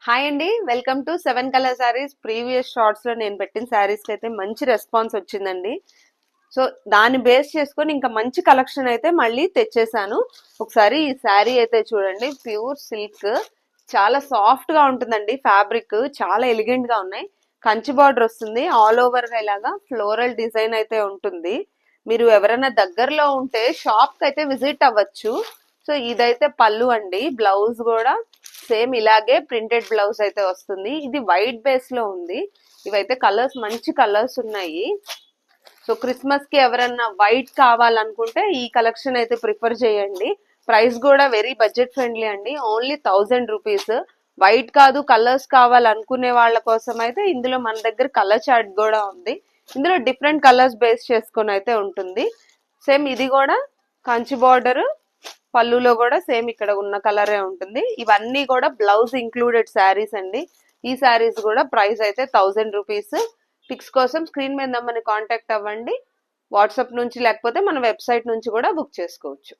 Hi అండి, welcome to 7 colour saris. Previous shorts లో నేను పెట్టిన శారీస్ కి అయితే మంచి రెస్పాన్స్ వచ్చిందండి. సో దాన్ని బేస్ చేసుకొని ఇంకా మంచి కలెక్షన్ అయితే మళ్ళీ తెచ్చేసాను. ఒకసారి ఈ శారీ అయితే చూడండి, ప్యూర్ సిల్క్, చాలా సాఫ్ట్ గా ఉంటుందండి. ఫ్యాబ్రిక్ చాలా ఎలిగెంట్ గా ఉన్నాయి. కంచి బార్డర్ వస్తుంది, ఆల్ ఓవర్ గా ఇలాగా ఫ్లోరల్ డిజైన్ అయితే ఉంటుంది. మీరు ఎవరైనా దగ్గరలో ఉంటే షాప్ కి అయితే విజిట్ అవ్వచ్చు. సో ఇదైతే పళ్ళు అండి, బ్లౌజ్ కూడా సేమ్ ఇలాగే ప్రింటెడ్ బ్లౌజ్ అయితే వస్తుంది. ఇది వైట్ బేస్ లో ఉంది. ఇవైతే కలర్స్ మంచి కలర్స్ ఉన్నాయి. సో క్రిస్మస్ కి ఎవరన్నా వైట్ కావాలనుకుంటే ఈ కలెక్షన్ అయితే ప్రిఫర్ చేయండి. ప్రైస్ కూడా వెరీ బడ్జెట్ ఫ్రెండ్లీ అండి, ఓన్లీ 1000 రూపీస్. వైట్ కాదు కలర్స్ కావాలనుకునే వాళ్ళ కోసం అయితే ఇందులో మన దగ్గర కలర్ చార్ట్ కూడా ఉంది. ఇందులో డిఫరెంట్ కలర్స్ బేస్ చేసుకొని అయితే ఉంటుంది. సేమ్ ఇది కూడా కంచి బార్డర్, పళ్ళులో కూడా సేమ్ ఇక్కడ ఉన్న కలరే ఉంటుంది. ఇవన్నీ కూడా బ్లౌజ్ ఇంక్లూడెడ్ శారీస్ అండి. ఈ శారీస్ కూడా ప్రైస్ అయితే 1000 రూపీస్. పిక్స్ కోసం స్క్రీన్ మీద నెంబర్ని కాంటాక్ట్ అవ్వండి. వాట్సాప్ నుంచి లేకపోతే మన వెబ్సైట్ నుంచి కూడా బుక్ చేసుకోవచ్చు.